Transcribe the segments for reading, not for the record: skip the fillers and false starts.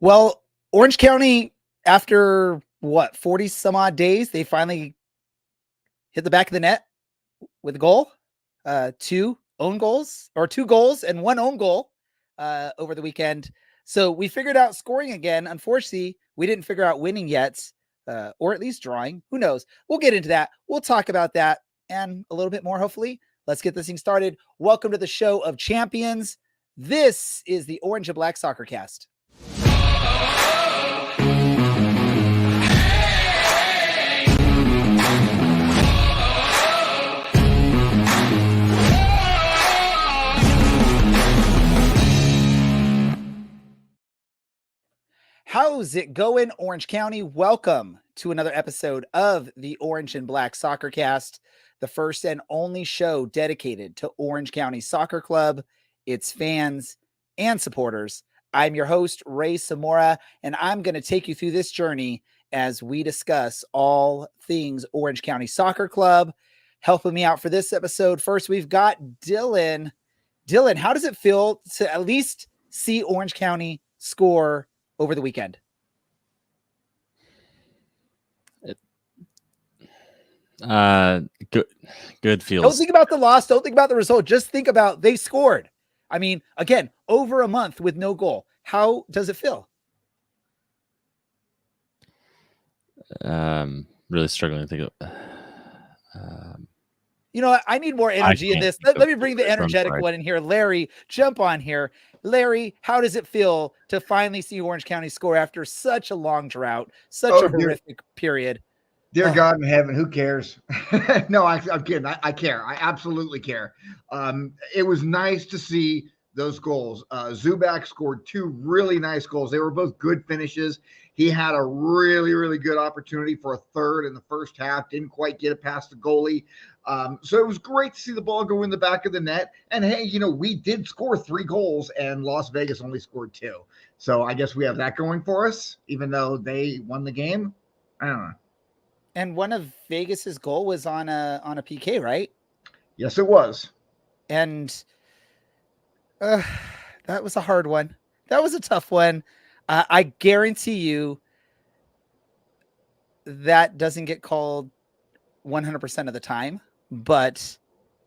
Well, Orange County, after what, 40 some odd days, they finally hit the back of the net with a goal. Two goals and one own goal over the weekend. So we figured out scoring again. Unfortunately, we didn't figure out winning yet, or at least drawing. Who knows? We'll get into that. We'll talk about that and a little bit more, hopefully. Let's get this thing started. Welcome to the show of champions. This is the Orange and Black Soccercast. How's it going, Orange County? Welcome to another episode of the Orange and Black Soccercast, the first and only show dedicated to Orange County Soccer Club, its fans, and supporters. I'm your host, Ray Zamora, and I'm going to take you through this journey as we discuss all things Orange County Soccer Club. Helping me out for this episode, first, we've got Dylan. Dylan, how does it feel to at least see Orange County score over the weekend? Good feels. Don't think about the loss. Don't think about the result. Just think about they scored. I mean, again, over a month with no goal. How does it feel? Really struggling to think of. You know what? I need more energy in this. Let me bring the energetic one in here. Larry, jump on here. Larry, how does it feel to finally see Orange County score after such a long drought, such a horrific period? Dear God in heaven, who cares? No, I'm kidding. I care. I absolutely care. It was nice to see those goals. Zubak scored two really nice goals. They were both good finishes. He had a really, really good opportunity for a third in the first half. Didn't quite get it past the goalie. So it was great to see the ball go in the back of the net. And hey, we did score 3 goals and Las Vegas only scored 2. So I guess we have that going for us, even though they won the game. I don't know. And one of Vegas's goal was on a PK, right? Yes, it was. And that was a hard one. That was a tough one. I guarantee you that doesn't get called 100% of the time, but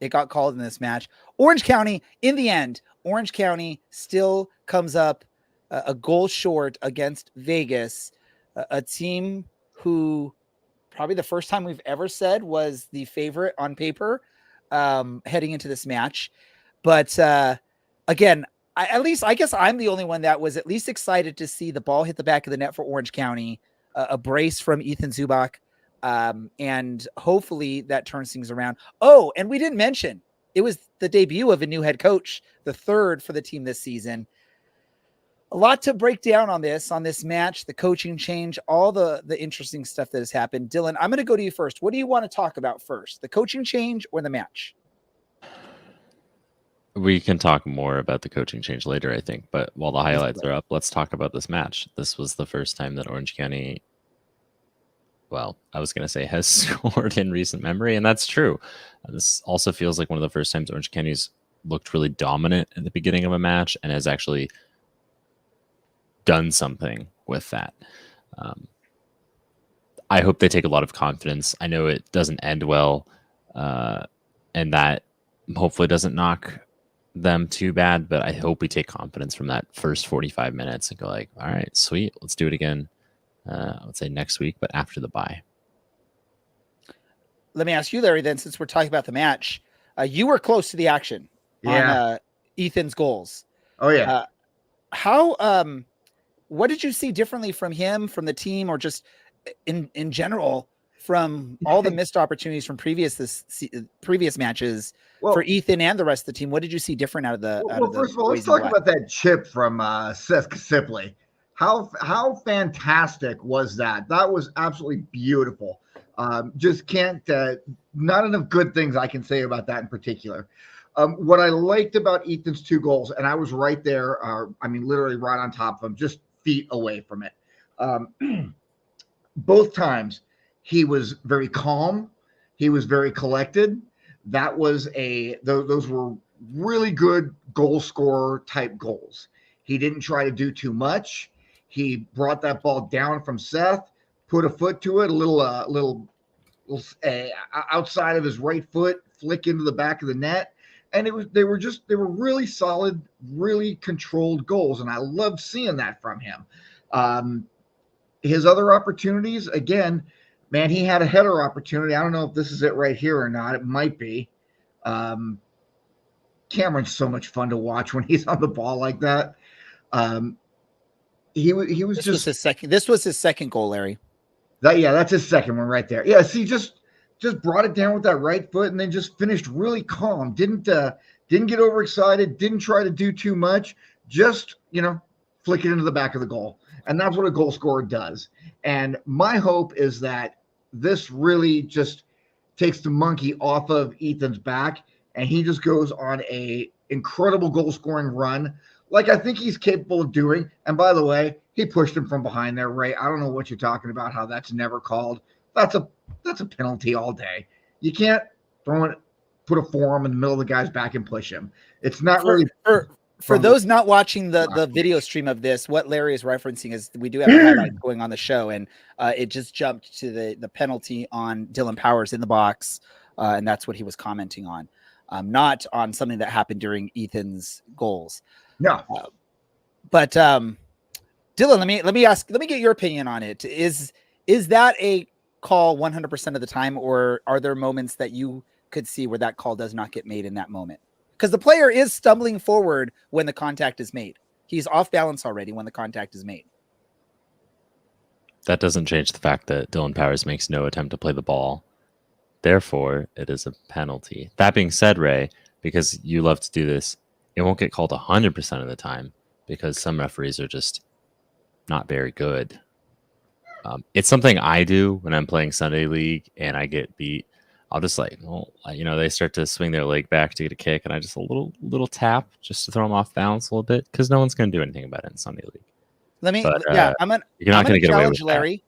it got called in this match. Orange County, in the end, Orange County still comes up a goal short against Vegas, a team who probably the first time we've ever said was the favorite on paper heading into this match. But again, I guess I'm the only one that was at least excited to see the ball hit the back of the net for Orange County, a brace from Ethan Zubak, and hopefully that turns things around. Oh, and we didn't mention, it was the debut of a new head coach, the third for the team this season. A lot to break down on this match, the coaching change, all the interesting stuff that has happened. Dylan, I'm going to go to you first. What do you want to talk about first, the coaching change or the match? We can talk more about the coaching change later, I think. But while the highlights are up, let's talk about this match. This was the first time that Orange County, well, I was going to say has scored in recent memory, and that's true. This also feels like one of the first times Orange County's looked really dominant at the beginning of a match and has actually done something with that. I hope they take a lot of confidence. I know it doesn't end well, and that hopefully doesn't knock them too bad, but I hope we take confidence from that first 45 minutes and go like, all right, sweet, let's do it again. Let's say next week, but after the bye. Let me ask you, Larry, then, since we're talking about the match, you were close to the action on Ethan's goals. Oh yeah. What did you see differently from him, from the team, or just in general from all the missed opportunities from previous matches for Ethan and the rest of the team? What did you see different out of the? First of all, let's talk about that chip from Seth Sipley. How fantastic was that? That was absolutely beautiful. Just can't. Not enough good things I can say about that in particular. What I liked about Ethan's 2 goals, and I was right there. Literally right on top of him, just feet away from it. Both times. He was very calm. He was very collected. Those were really good goal scorer type goals. He didn't try to do too much. He brought that ball down from Seth, put a foot to it, a little outside of his right foot, flick into the back of the net. And they were really solid, really controlled goals. And I loved seeing that from him. His other opportunities, again, man, he had a header opportunity. I don't know if this is it right here or not. It might be. Cameron's so much fun to watch when he's on the ball like that. He was This was his second goal, Larry. That's his second one right there. Yeah, see, just brought it down with that right foot and then just finished really calm. Didn't get overexcited, didn't try to do too much, just, flick it into the back of the goal. And that's what a goal scorer does. And my hope is that this really just takes the monkey off of Ethan's back and he just goes on a incredible goal scoring run like I think he's capable of doing. And by the way, he pushed him from behind there, Ray. I don't know what you're talking about, how that's never called. That's a penalty all day. You can't put a forearm in the middle of the guy's back and push him. It's not really for those not watching the video stream of this. What Larry is referencing is we do have a highlight going on the show, and it just jumped to the penalty on Dylan Powers in the box, and that's what he was commenting on, not on something that happened during Ethan's goals. No, but Dylan, let me get your opinion on it. Is that a call 100% of the time, or are there moments that you could see where that call does not get made in that moment? Because the player is stumbling forward when the contact is made. He's off balance already when the contact is made. That doesn't change the fact that Dylan Powers makes no attempt to play the ball. Therefore, it is a penalty. That being said, Ray, because you love to do this, it won't get called 100% of the time because some referees are just not very good. It's something I do when I'm playing Sunday League and I get beat. I'll just they start to swing their leg back to get a kick, and I just a little tap just to throw them off balance a little bit because no one's going to do anything about it in Sunday League. I'm going to challenge Larry.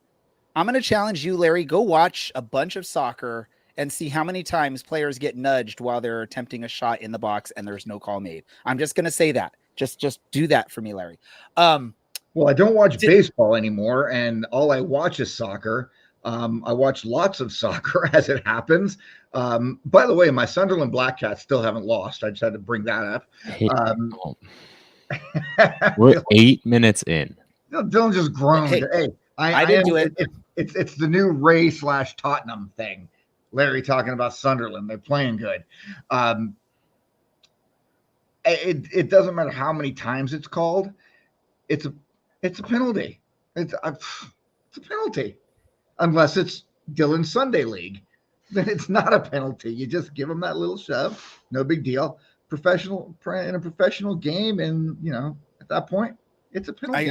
I'm going to challenge you, Larry. Go watch a bunch of soccer and see how many times players get nudged while they're attempting a shot in the box and there's no call made. I'm just going to say that. Just do that for me, Larry. Well, I don't watch baseball anymore, and all I watch is soccer. I watch lots of soccer as it happens. By the way, my Sunderland Black Cats still haven't lost. I just had to bring that up. We're 8 minutes in. Dylan just groaned. Hey, I didn't do it. It's the new Ray / Tottenham thing. Larry talking about Sunderland. They're playing good. It doesn't matter how many times it's called. It's a penalty. It's a penalty. Unless it's Dylan's Sunday League, then it's not a penalty. You just give him that little shove. No big deal. In a professional game, and at that point, it's a penalty.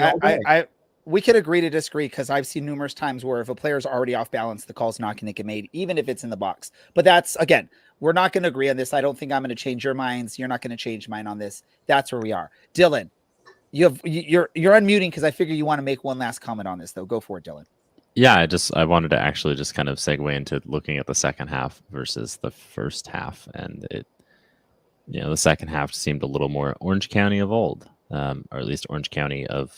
We could agree to disagree because I've seen numerous times where if a player's already off balance, the call's not going to get made, even if it's in the box. But that's, again, we're not going to agree on this. I don't think I'm going to change your minds. You're not going to change mine on this. That's where we are. Dylan, you're unmuting because I figure you want to make one last comment on this, though. Go for it, Dylan. Yeah, I wanted to actually just kind of segue into looking at the second half versus the first half, and the second half seemed a little more Orange County of old, or at least Orange County of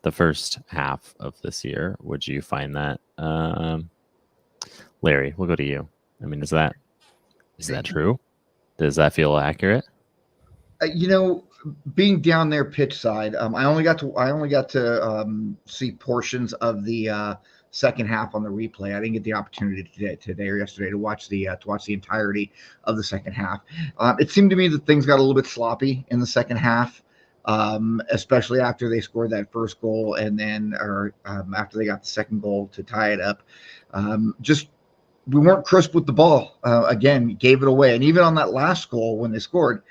the first half of this year. Would you find that, Larry? We'll go to you. I mean, is that true? Does that feel accurate? Being down there pitch side, I only got to see portions of the second half on the replay. I didn't get the opportunity today or yesterday to watch the entirety of the second half. It seemed to me that things got a little bit sloppy in the second half, especially after they scored that first goal and then after they got the second goal to tie it up. We weren't crisp with the ball. Again, gave it away. And even on that last goal when they scored,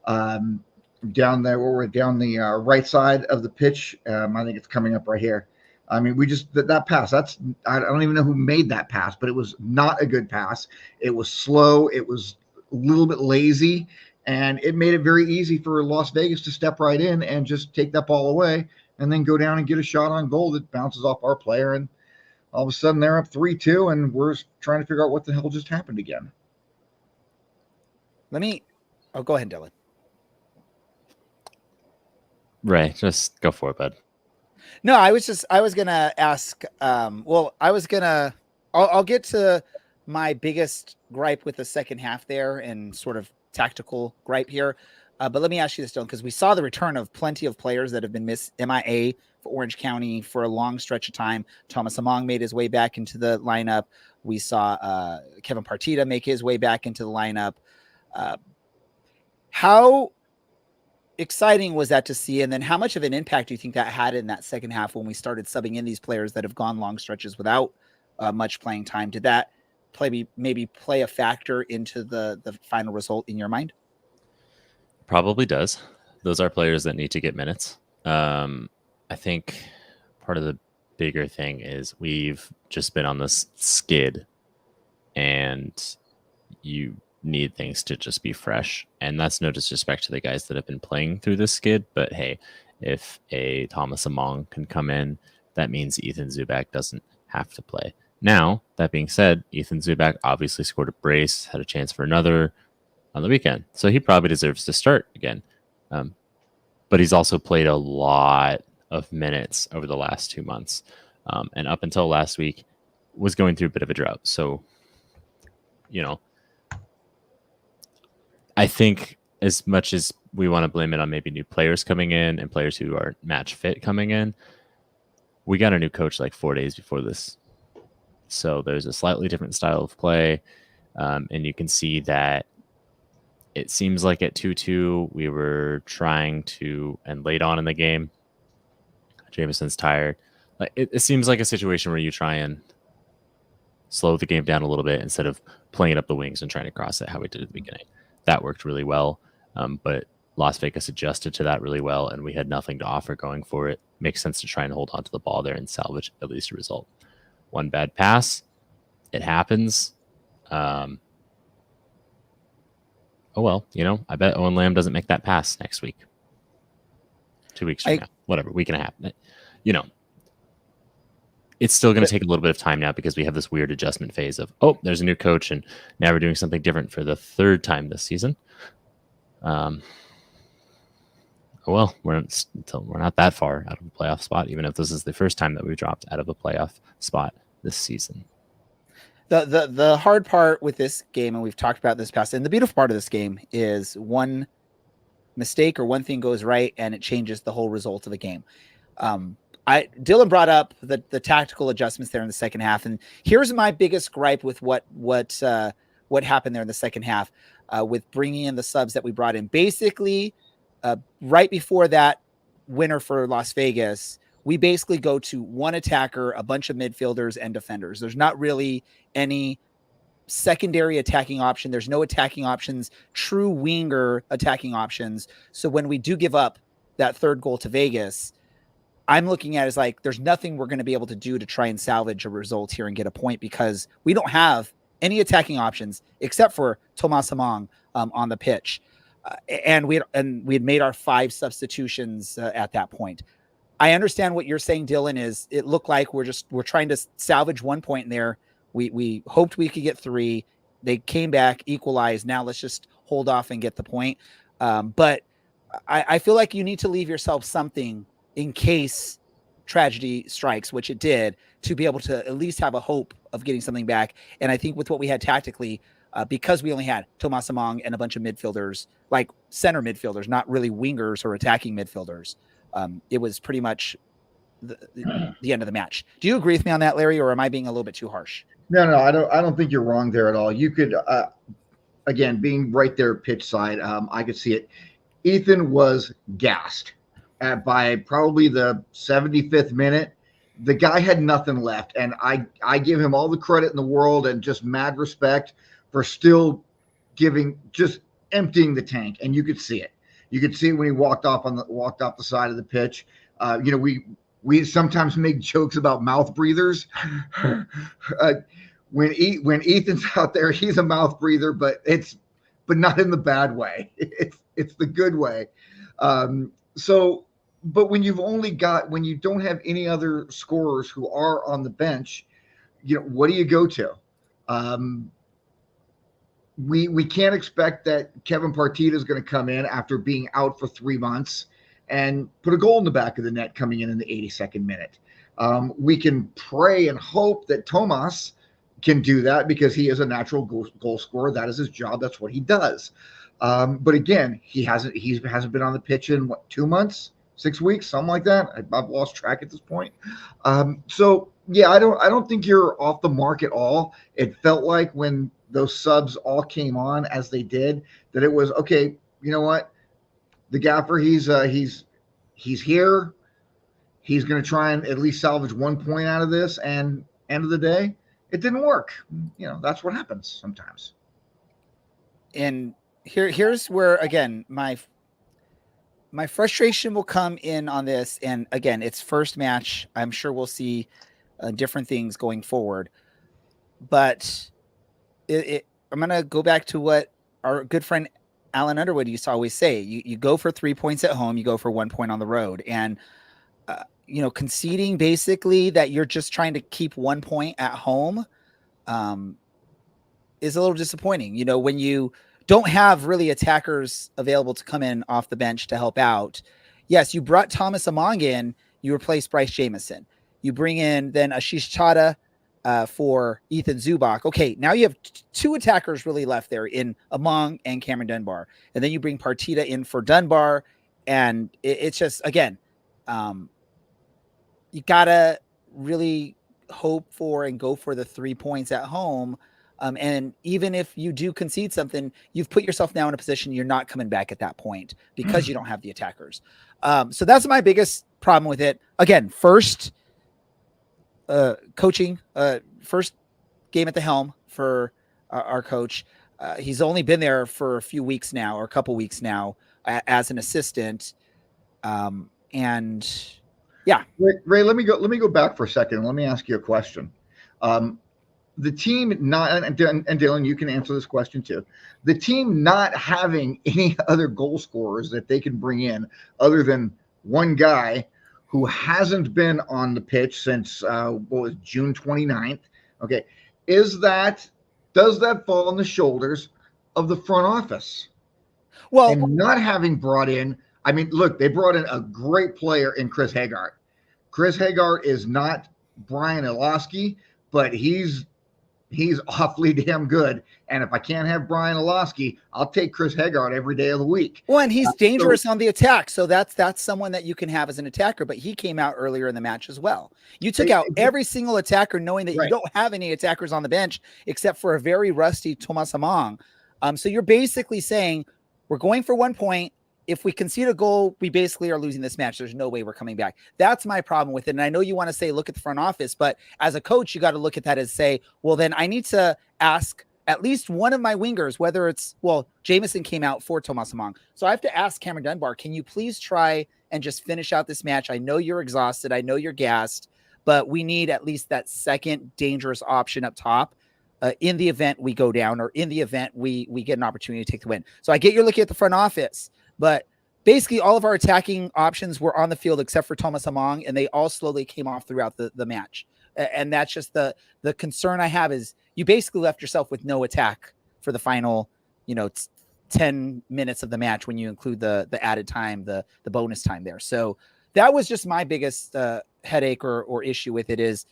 down there, we're down the right side of the pitch. I think it's coming up right here. I mean, we just that pass. I don't even know who made that pass, but it was not a good pass. It was slow. It was a little bit lazy, and it made it very easy for Las Vegas to step right in and just take that ball away, and then go down and get a shot on goal that bounces off our player, and all of a sudden they're up 3-2, and we're trying to figure out what the hell just happened again. Go ahead, Dylan. Ray, just go for it, bud. No, I was gonna ask. I'll get to my biggest gripe with the second half there and sort of tactical gripe here. But let me ask you this, Dylan, because we saw the return of plenty of players that have been MIA for Orange County for a long stretch of time. Thomas Among made his way back into the lineup. We saw Kevin Partita make his way back into the lineup. How exciting was that to see? And then how much of an impact do you think that had in that second half when we started subbing in these players that have gone long stretches without much playing time? Did that maybe play a factor into the final result in your mind? Probably does. Those are players that need to get minutes. I think part of the bigger thing is we've just been on this skid, and you need things to just be fresh. And that's no disrespect to the guys that have been playing through this skid, but hey, if a Thomas Among can come in, that means Ethan Zubak doesn't have to play. Now, that being said, Ethan Zubak obviously scored a brace, had a chance for another on the weekend, so he probably deserves to start again. But he's also played a lot of minutes over the last 2 months, and up until last week was going through a bit of a drought. So, I think as much as we want to blame it on maybe new players coming in and players who are match fit coming in, we got a new coach like 4 days before this. So there's a slightly different style of play. And you can see that it seems like at 2-2, we were trying to, and late on in the game, Jameson's tired. It seems like a situation where you try and slow the game down a little bit instead of playing it up the wings and trying to cross it how we did at the beginning. That worked really well. But Las Vegas adjusted to that really well, and we had nothing to offer going for it. Makes sense to try and hold on to the ball there and salvage at least a result. One bad pass, it happens. Oh, well, I bet Owen Lamb doesn't make that pass next week. 2 weeks from now. Whatever, week and a half. It's still going to take a little bit of time now because we have this weird adjustment phase of, there's a new coach, and now we're doing something different for the third time this season. We're not that far out of a playoff spot, even if this is the first time that we've dropped out of a playoff spot this season. The hard part with this game, and we've talked about this past, and the beautiful part of this game is one mistake or one thing goes right and it changes the whole result of the game. Dylan brought up the tactical adjustments there in the second half, and here's my biggest gripe with what happened there in the second half with bringing in the subs that we brought in. Basically, right before that winner for Las Vegas, we basically go to one attacker, a bunch of midfielders and defenders. There's not really any secondary attacking option. There's no attacking options, true winger attacking options. So when we do give up that third goal to Vegas, I'm looking at it as like, there's nothing we're going to be able to do to try and salvage a result here and get a point because we don't have any attacking options except for Thomas Among on the pitch. And we had made our 5 substitutions at that point. I understand what you're saying, Dylan, is it looked like we're trying to salvage 1 point in there. We hoped we could get 3. They came back, equalized. Now let's just hold off and get the point. But I feel like you need to leave yourself something in case tragedy strikes, which it did, to be able to at least have a hope of getting something back. And I think with what we had tactically, because we only had Thomas Among and a bunch of midfielders, like center midfielders, not really wingers or attacking midfielders, it was pretty much the end of the match. Do you agree with me on that, Larry, or am I being a little bit too harsh? No, I don't think you're wrong there at all. You could, again, being right there pitch side, I could see it. Ethan was gassed by probably the 75th minute. The guy had nothing left, and I give him all the credit in the world and just mad respect for still just emptying the tank, and you could see it. You could see it when he walked off the side of the pitch. We sometimes make jokes about mouth breathers. When Ethan's out there, he's a mouth breather, but not in the bad way. It's the good way. But when you don't have any other scorers who are on the bench, what do you go to? We can't expect that Kevin Partita is going to come in after being out for 3 months and put a goal in the back of the net coming in the 82nd minute. We can pray and hope that Tomas can do that because he is a natural goal scorer. That is his job. That's what he does. But again, he hasn't been on the pitch in 2 months, 6 weeks, something like that. I've lost track at this point. So yeah, I don't think you're off the mark at all. It felt like when those subs all came on as they did, that it was okay. You know what? The gaffer, he's here. He's going to try and at least salvage 1 point out of this. And end of the day, it didn't work. That's what happens sometimes. And here's where, again, my frustration will come in on this. And again, it's first match. I'm sure we'll see different things going forward. But I'm going to go back to what our good friend Alan Underwood used to always say. You go for 3 points at home, you go for 1 point on the road. And, conceding basically that you're just trying to keep 1 point at home is a little disappointing. When you don't have really attackers available to come in off the bench to help out. Yes, you brought Thomas Among in, you replaced Bryce Jamison. You bring in then Ashish Chadha for Ethan Zubak. Okay, now you have two attackers really left there in Among and Cameron Dunbar. And then you bring Partita in for Dunbar. And it's just, again, you got to really hope for and go for the 3 points at home. And even if you do concede something, you've put yourself now in a position you're not coming back at that point because you don't have the attackers. So that's my biggest problem with it. Again, first coaching, first game at the helm for our coach. He's only been there for a few weeks now, or a couple weeks now, as an assistant. And yeah, Ray, let me go back for a second. Let me ask you a question. The team not, and Dylan, you can answer this question too. The team not having any other goal scorers that they can bring in other than one guy who hasn't been on the pitch since June 29th. Okay. Does that fall on the shoulders of the front office? Well, and not having brought in, I mean, look, they brought in a great player in Chris Haggart. Chris Haggart is not Brian Ilosky, but he's awfully damn good. And if I can't have Brian Ilosky, I'll take Chris Haggart every day of the week. Well, and he's dangerous on the attack. So that's someone that you can have as an attacker, but he came out earlier in the match as well. You took out every single attacker knowing that you don't have any attackers on the bench except for a very rusty Thomas Among. So you're basically saying we're going for 1 point. If we concede a goal, we basically are losing this match. There's no way we're coming back. That's my problem with it. And I know you want to say, look at the front office, but as a coach, you got to look at that as say, well, then I need to ask at least one of my wingers, whether it's, Jamison came out for Thomas Among. So I have to ask Cameron Dunbar, can you please try and just finish out this match? I know you're exhausted. I know you're gassed, but we need at least that second dangerous option up top. In the event we go down, or in the event we get an opportunity to take the win. So I get you're looking at the front office, but basically all of our attacking options were on the field except for Thomas Among, and they all slowly came off throughout the match. And that's just the concern I have is you basically left yourself with no attack for the final, 10 minutes of the match when you include the added time, the bonus time there. So that was just my biggest headache or issue with it is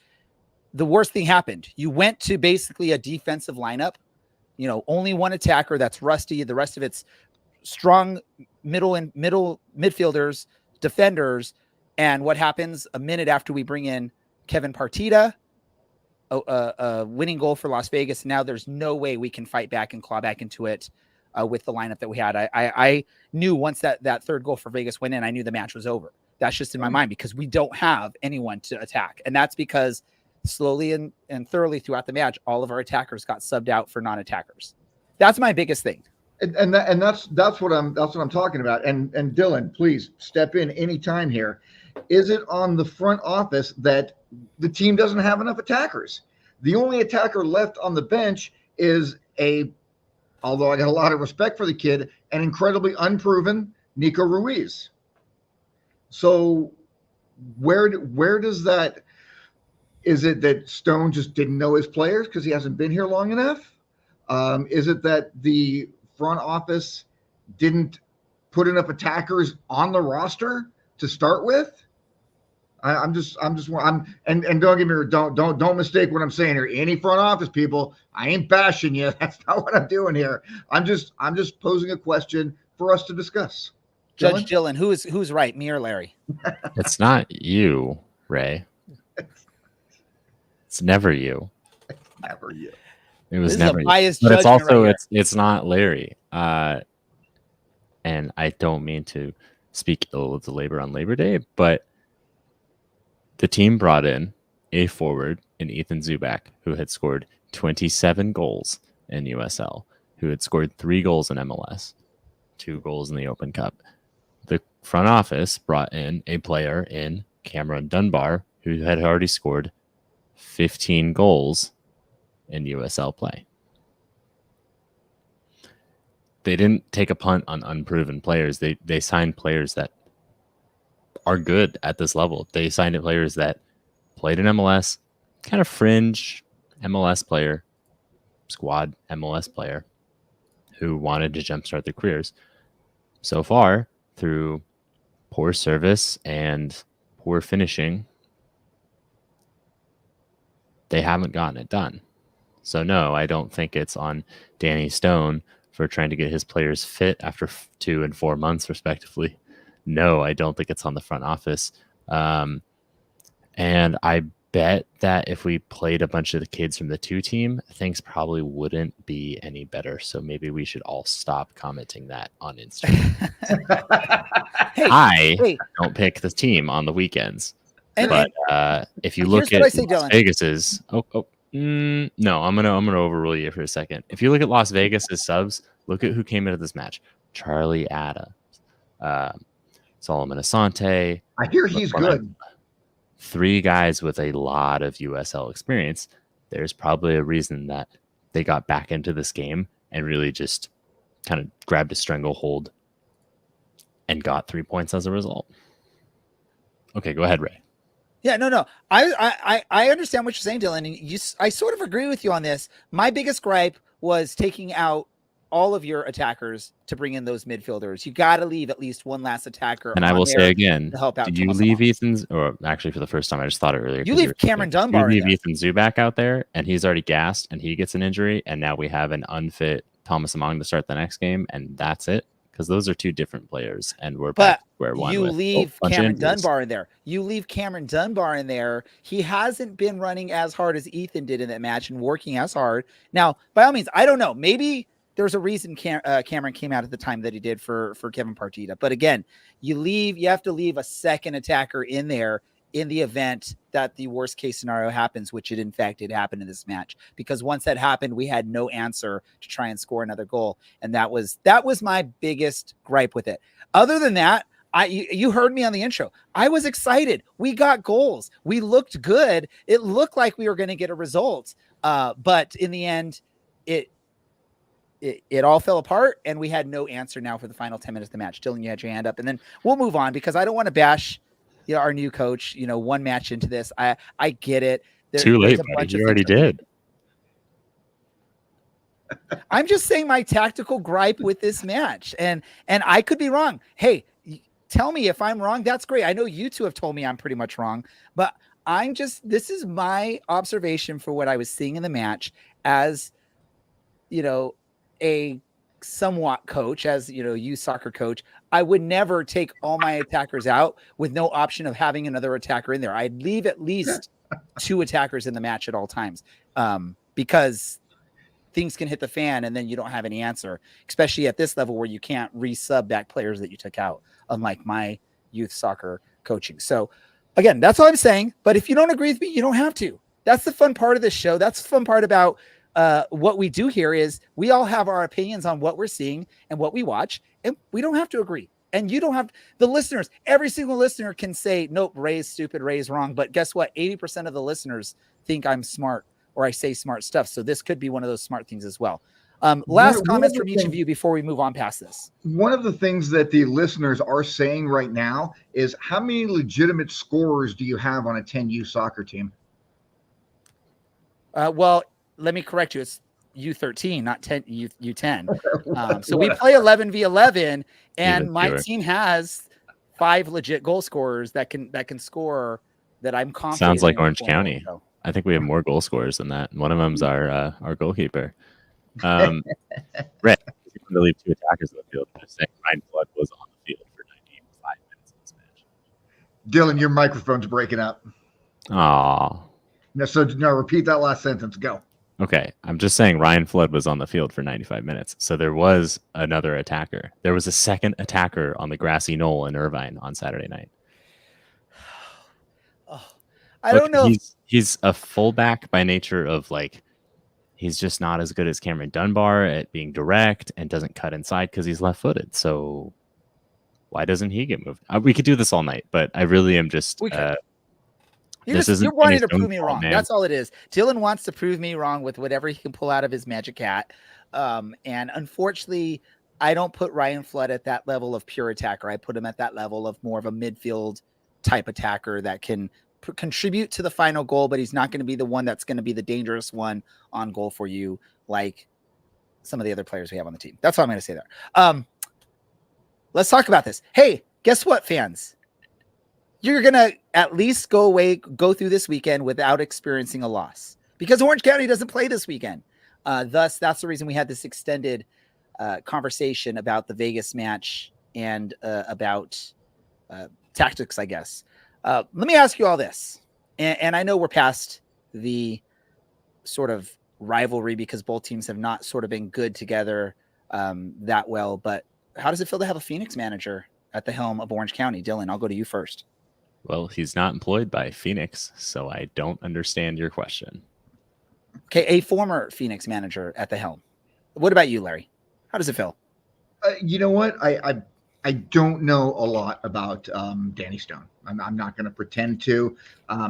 the worst thing happened. You went to basically a defensive lineup, only one attacker that's rusty. The rest of it's strong middle midfielders, defenders. And what happens a minute after we bring in Kevin Partita, a winning goal for Las Vegas. Now there's no way we can fight back and claw back into it with the lineup that we had. I knew once that third goal for Vegas went in, I knew the match was over. That's just in my mind because we don't have anyone to attack. And that's because slowly and thoroughly throughout the match, all of our attackers got subbed out for non-attackers. That's my biggest thing. And that's what I'm talking about. And Dylan, please step in anytime here. Is it on the front office that the team doesn't have enough attackers? The only attacker left on the bench is although I got a lot of respect for the kid, an incredibly unproven Nico Ruiz. So where does that? Is it that Stone just didn't know his players because he hasn't been here long enough? Is it that the front office didn't put enough attackers on the roster to start with. And don't get me don't mistake what I'm saying here. Any front office people, I ain't bashing you. That's not what I'm doing here. I'm just posing a question for us to discuss. Judge Dylan, who's right, me or Larry? It's not you, Ray. It's never you. Never you. It was This never is a you. biased But it's judgment also right it's not Larry. And I don't mean to speak ill of the labor on Labor Day, but the team brought in a forward in Ethan Zubak, who had scored 27 goals in USL, who had scored 3 goals in MLS, 2 goals in the Open Cup. The front office brought in a player in Cameron Dunbar, who had already scored 15 goals in USL play. They didn't take a punt on unproven players. They signed players that are good at this level. They signed players that played in MLS, kind of fringe MLS player, squad MLS player, who wanted to jumpstart their careers. So far, through poor service and poor finishing, they haven't gotten it done. So no, I don't think it's on Danny Stone for trying to get his players fit after 2 and 4 months, respectively. No, I don't think it's on the front office. And I bet that if we played a bunch of the kids from the 2 team, things probably wouldn't be any better. So maybe we should all stop commenting that on Instagram. I don't pick the team on the weekends. But if you look at Las Vegas's, no, I'm gonna overrule you for a second. If you look at Las Vegas's subs, look at who came into this match: Charlie Adams, Solomon Asante. I hear he's good. 3 guys with a lot of USL experience. There's probably a reason that they got back into this game and really just kind of grabbed a stranglehold and got 3 points as a result. Okay, go ahead, Ray. Yeah, no. I understand what you're saying, Dylan. And I sort of agree with you on this. My biggest gripe was taking out all of your attackers to bring in those midfielders. You got to leave at least one last attacker. And I will say again, to help out. Did you leave Ethan's, or actually for the first time, I just thought it earlier. You leave Cameron Dunbar. You leave Ethan Zubak out there, and he's already gassed, and he gets an injury, and now we have an unfit Thomas Among to start the next game, and that's it. Because those are 2 different players, and we're back where one. You leave Cameron Dunbar in there. You leave Cameron Dunbar in there. He hasn't been running as hard as Ethan did in that match and working as hard. Now, by all means, I don't know. Maybe there's a reason Cameron came out at the time that he did for Kevin Partita. But again, you have to leave a second attacker in there in the event that the worst case scenario happens, which it in fact did happen in this match, because once that happened, we had no answer to try and score another goal. And that was my biggest gripe with it. Other than that, you heard me on the intro. I was excited. We got goals. We looked good. It looked like we were going to get a result. But in the end, it all fell apart, and we had no answer now for the final 10 minutes of the match. Dylan, you had your hand up, and then we'll move on because I don't want to bash our new coach, one match into this. I get it. Too late, buddy. You already did. I'm just saying my tactical gripe with this match, and I could be wrong. Hey, tell me if I'm wrong. That's great. I know you 2 have told me I'm pretty much wrong, but this is my observation for what I was seeing in the match as, a somewhat coach, as youth soccer coach. I would never take all my attackers out with no option of having another attacker in there. I'd leave at least 2 attackers in the match at all times, because things can hit the fan and then you don't have any answer, especially at this level where you can't resub back players that you took out, unlike my youth soccer coaching. So again, that's all I'm saying. But if you don't agree with me, you don't have to. That's the fun part of this show. That's the fun part about what we do here is we all have our opinions on what we're seeing and what we watch, and we don't have to agree. And you don't have the listeners. Every single listener can say, nope, Ray's stupid, Ray's wrong. But guess what? 80% of the listeners think I'm smart or I say smart stuff. So this could be one of those smart things as well. Last comments from each of you before we move on past this. One of the things that the listeners are saying right now is, how many legitimate scorers do you have on a 10U soccer team? Well, let me correct you. U13, not 10 U10. So we play 11v11, and Even my fewer. team has 5 legit goal scorers that can score. That I'm confident. Sounds like in Orange scoring County. goals, so. I think we have more goal scorers than that. One of them's our goalkeeper. Rick, he's going to leave 2 attackers in the field. Just saying Ryan Flood was on the field for 95 minutes in this match. Dylan, your microphone's breaking up. Aw. No, repeat that last sentence. Go. Okay, I'm just saying Ryan Flood was on the field for 95 minutes. So there was another attacker. There was a second attacker on the grassy knoll in Irvine on Saturday night. Oh, I don't know. He's a fullback by nature of like, he's just not as good as Cameron Dunbar at being direct and doesn't cut inside because he's left-footed. So why doesn't he get moved? We could do this all night, but I really am just... You're wanting to prove me fault, wrong. man. That's all it is. Dylan wants to prove me wrong with whatever he can pull out of his magic hat. And unfortunately, I don't put Ryan Flood at that level of pure attacker. I put him at that level of more of a midfield type attacker that can contribute to the final goal, but he's not going to be the one that's going to be the dangerous one on goal for you, like some of the other players we have on the team. That's all I'm going to say there. Let's talk about this. Hey, guess what, fans? You're going to at least go through this weekend without experiencing a loss because Orange County doesn't play this weekend. Thus, that's the reason we had this extended conversation about the Vegas match and about tactics, I guess. Let me ask you all this. And I know we're past the sort of rivalry because both teams have not sort of been good together that well. But how does it feel to have a Phoenix manager at the helm of Orange County? Dylan, I'll go to you first. Well, he's not employed by Phoenix, so I don't understand your question. Okay, a former Phoenix manager at the helm. What about you, Larry? How does it feel? You know what? I don't know a lot about Danny Stone. I'm not going to pretend to.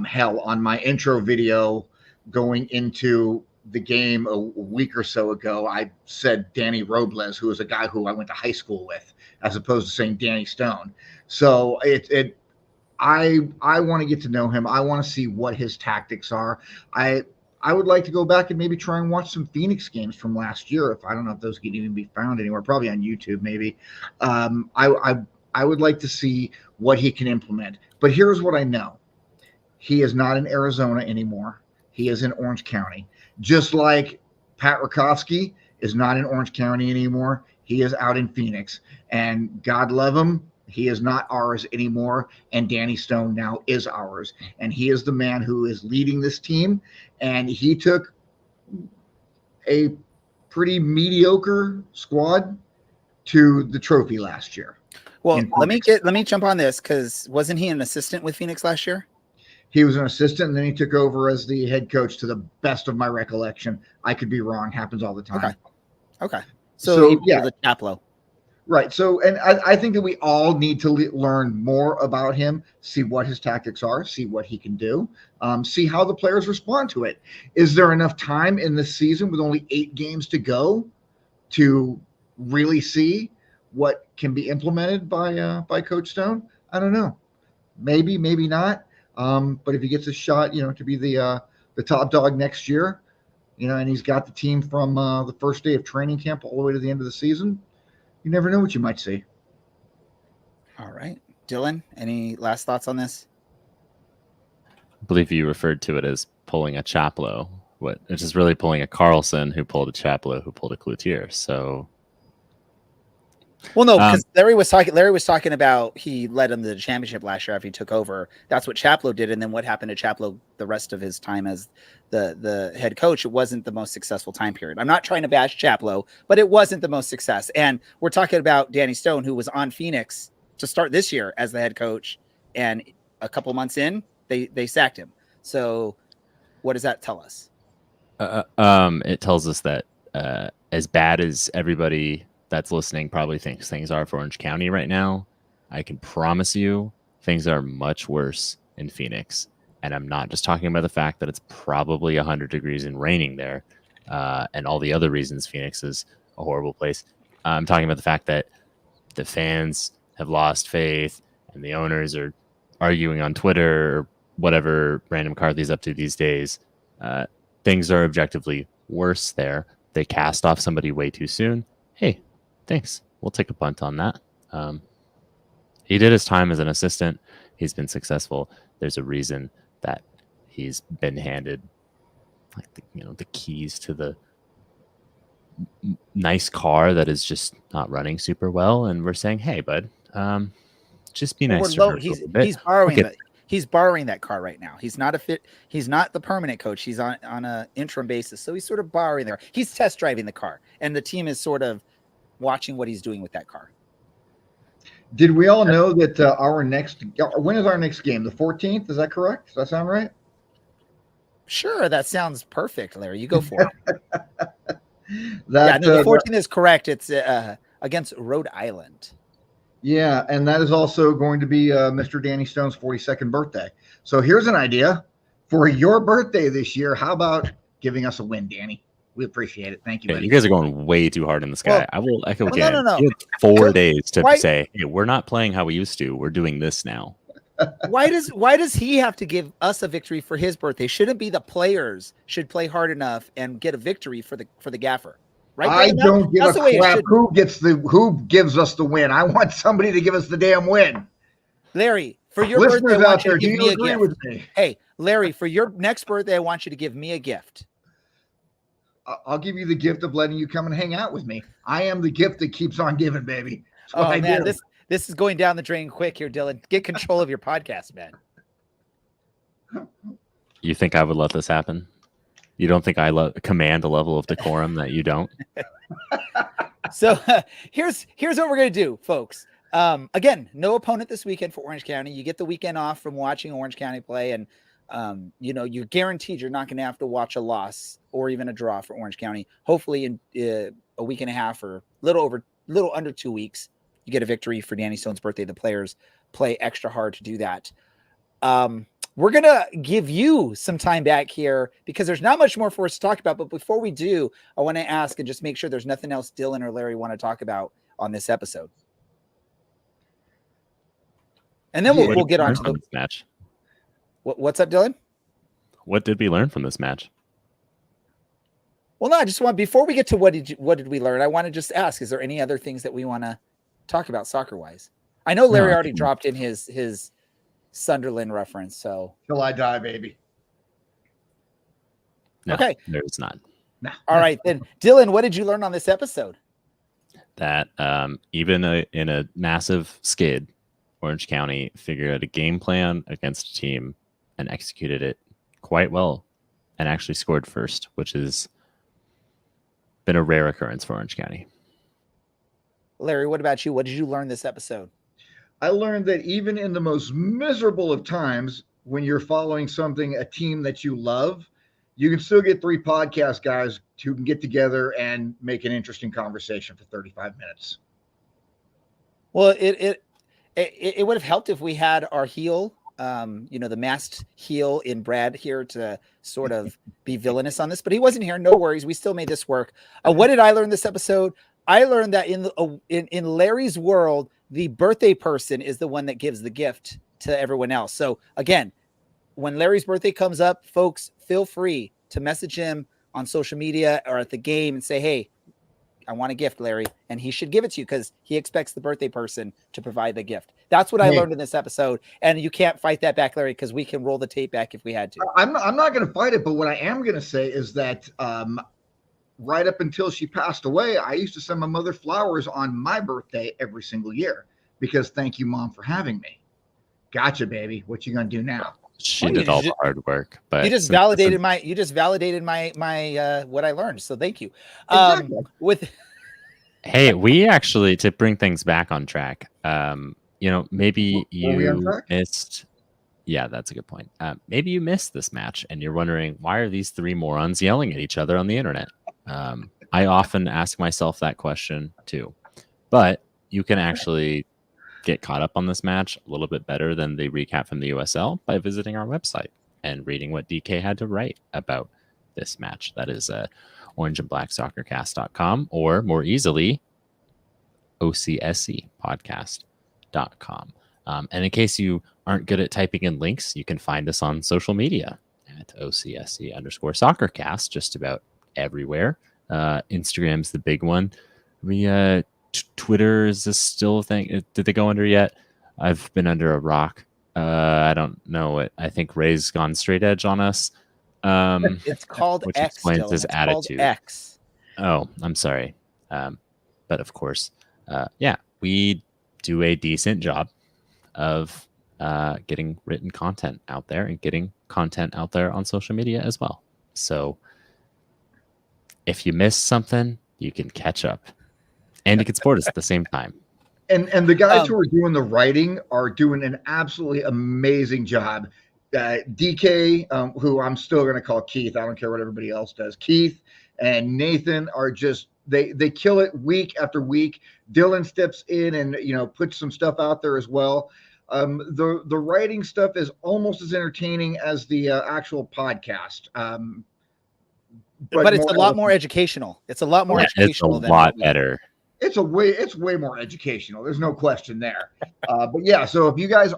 Hell, on my intro video going into the game a week or so ago, I said Danny Robles, who is a guy who I went to high school with, as opposed to saying Danny Stone. So I want to get to know him. I want to see what his tactics are. I would like to go back and maybe try and watch some Phoenix games from last year. If I don't know if those can even be found anywhere, probably on YouTube, maybe. I would like to see what he can implement. But here's what I know. He is not in Arizona anymore. He is in Orange County. Just like Pat Rakowski is not in Orange County anymore. He is out in Phoenix. And God love him. He is not ours anymore, and Danny Stone now is ours. And he is the man who is leading this team, and he took a pretty mediocre squad to the trophy last year. Well, let me jump on this because wasn't he an assistant with Phoenix last year? He was an assistant, and then he took over as the head coach to the best of my recollection. I could be wrong. Happens all the time. Okay. So yeah. The Chaplow. Right. So, and I think that we all need to learn more about him, see what his tactics are, see what he can do, see how the players respond to it. Is there enough time in this season with only 8 games to go to really see what can be implemented by Coach Stone? I don't know. Maybe, maybe not. But if he gets a shot, to be the top dog next year, and he's got the team from the first day of training camp all the way to the end of the season, you never know what you might see. All right. Dylan, any last thoughts on this? I believe you referred to it as pulling a Chaplow. It's just really pulling a Carlson who pulled a Chaplow who pulled a Cloutier. So, well, no, because Larry was talking about he led him to the championship last year after he took over. That's what Chaplow did, and then what happened to Chaplow the rest of his time as the head coach? It wasn't the most successful time period. I'm not trying to bash Chaplow, but it wasn't the most success. And we're talking about Danny Stone, who was on Phoenix to start this year as the head coach, and a couple months in, they sacked him. So, what does that tell us? It tells us that as bad as everybody that's listening probably thinks things are for Orange County right now, I can promise you things are much worse in Phoenix. And I'm not just talking about the fact that it's probably 100 degrees and raining there and all the other reasons Phoenix is a horrible place. I'm talking about the fact that the fans have lost faith and the owners are arguing on Twitter or whatever Brandon McCarthy's up to these days. Things are objectively worse there. they cast off somebody way too soon. Hey, thanks. We'll take a punt on that. He did his time as an assistant. He's been successful. There's a reason that he's been handed like the keys to the nice car that is just not running super well, and we're saying, hey, bud, just be nice to her a little bit. He's borrowing that car right now. He's not the permanent coach. He's on a interim basis. So he's sort of borrowing there. He's test driving the car, and the team is sort of watching what he's doing with that car. Did we all know that when is our next game? The 14th? Is that correct? Does that sound right? Sure. That sounds perfect, Larry. You go for it. The 14th is correct. It's against Rhode Island. Yeah, and that is also going to be Mr. Danny Stone's 42nd birthday. So here's an idea for your birthday this year. How about giving us a win, Danny? We appreciate it. Thank you, buddy. You guys are going way too hard in the sky. Well, I will echo again. No. You had 4 days to say, hey, we're not playing how we used to. We're doing this now. Why does he have to give us a victory for his birthday? Shouldn't be the players should play hard enough and get a victory for the gaffer. Right? I don't give a crap who gives us the win. I want somebody to give us the damn win. Larry, for your birthday, I want you to give me a gift. Hey, Larry, for your next birthday, I want you to give me a gift. I'll give you the gift of letting you come and hang out with me. I am the gift that keeps on giving, baby. Oh man, this is going down the drain quick here, Dylan. Get control of your podcast, man. You think I would let this happen? You don't think I command a level of decorum that you don't? So here's what we're gonna do, folks. Again, no opponent this weekend for Orange County. You get the weekend off from watching Orange County play, and you're guaranteed you're not going to have to watch a loss or even a draw for Orange County. Hopefully, in a week and a half or little under 2 weeks, you get a victory for Danny Stone's birthday. The players play extra hard to do that. We're going to give you some time back here because there's not much more for us to talk about. But before we do, I want to ask and just make sure there's nothing else Dylan or Larry want to talk about on this episode. And then we'll get on to the match. What's up, Dylan? What did we learn from this match? Well, no, I just want, before we get to what did we learn, I want to just ask, is there any other things that we want to talk about soccer-wise? I know Larry already dropped in his Sunderland reference, so. Till I die, baby. No, okay. There's not. No. All right, then. Dylan, what did you learn on this episode? That even in a massive skid, Orange County figured out a game plan against a team and executed it quite well and actually scored first, which has been a rare occurrence for Orange County. Larry, what about you? What did you learn this episode? I learned that even in the most miserable of times, when you're following a team that you love, you can still get 3 podcast guys who can get together and make an interesting conversation for 35 minutes. Well, it would have helped if we had our heel, the masked heel in Brad here to sort of be villainous on this, but he wasn't here. No worries. We still made this work. What did I learn this episode? I learned that in Larry's world, the birthday person is the one that gives the gift to everyone else. So again, when Larry's birthday comes up, folks, feel free to message him on social media or at the game and say, hey, I want a gift, Larry, and he should give it to you because he expects the birthday person to provide the gift. That's what I learned in this episode, and you can't fight that back, Larry, because we can roll the tape back if we had to. I'm not going to fight it, but what I am going to say is that right up until she passed away, I used to send my mother flowers on my birthday every single year because thank you, Mom, for having me. Gotcha, baby. What you going to do now? She did all the hard work, but you just validated my what I learned. So thank you. Exactly. Hey, we actually, to bring things back on track, maybe you missed. Yeah, that's a good point. Maybe you missed this match and you're wondering, why are these 3 morons yelling at each other on the internet? I often ask myself that question too, but you can actually get caught up on this match a little bit better than the recap from the USL by visiting our website and reading what DK had to write about this match. That is orangeandblacksoccercast.com, or more easily, OCSCpodcast.com. And in case you aren't good at typing in links, you can find us on social media at OCSC_soccercast, just about everywhere. Instagram's the big one. Twitter, is this still a thing? Did they go under yet? I've been under a rock. I don't know what. I think Ray's gone straight edge on us. It's called which X. explains Dylan. his It's called attitude. X. Oh, I'm sorry. But of course, yeah, we do a decent job of getting written content out there and getting content out there on social media as well. So if you miss something, you can catch up and you can support us at the same time. And the guys who are doing the writing are doing an absolutely amazing job. DK, who I'm still going to call Keith. I don't care what everybody else does. Keith and Nathan are just they kill it week after week. Dylan steps in and puts some stuff out there as well. The writing stuff is almost as entertaining as the actual podcast. But it's a lot more educational. It's a lot more educational. It's a lot better. It's way more educational. There's no question there. But yeah, so if you guys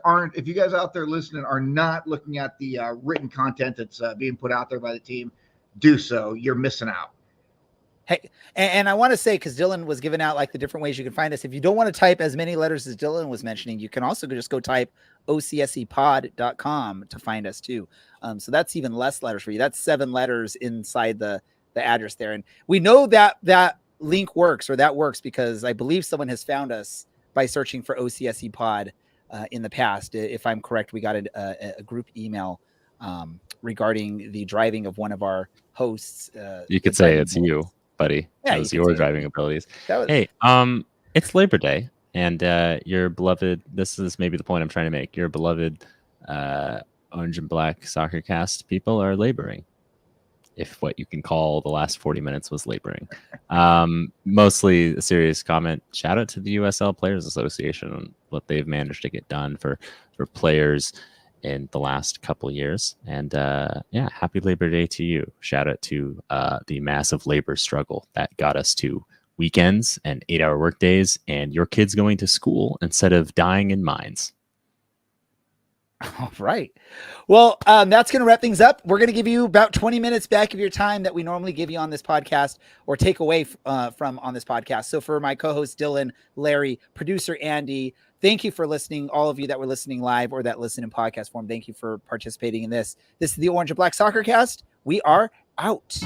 out there listening are not looking at the written content that's being put out there by the team, do so. You're missing out. Hey, and I want to say, because Dylan was giving out like the different ways you can find us. If you don't want to type as many letters as Dylan was mentioning, you can also just go type ocsepod.com to find us too. So that's even less letters for you. That's 7 letters inside the address there. And we know that link works, or that works, because I believe someone has found us by searching for OCSE pod in the past. If I'm correct, we got a group email regarding the driving of one of our hosts. You could say it's you, buddy. Yeah, that was your driving abilities. Hey, it's Labor Day, and your beloved, this is maybe the point I'm trying to make, your beloved Orange and Black Soccercast people are laboring, if what you can call the last 40 minutes was laboring. Mostly a serious comment. Shout out to the USL Players Association on what they've managed to get done for players in the last couple of years. And yeah, happy Labor Day to you. Shout out to the massive labor struggle that got us to weekends and 8-hour workdays and your kids going to school instead of dying in mines. All right. Well, that's going to wrap things up. We're going to give you about 20 minutes back of your time that we normally give you on this podcast, or take away from on this podcast. So for my co-host Dylan, Larry, producer Andy, thank you for listening. All of you that were listening live or that listen in podcast form, thank you for participating in this. This is the Orange and Black Soccercast. We are out.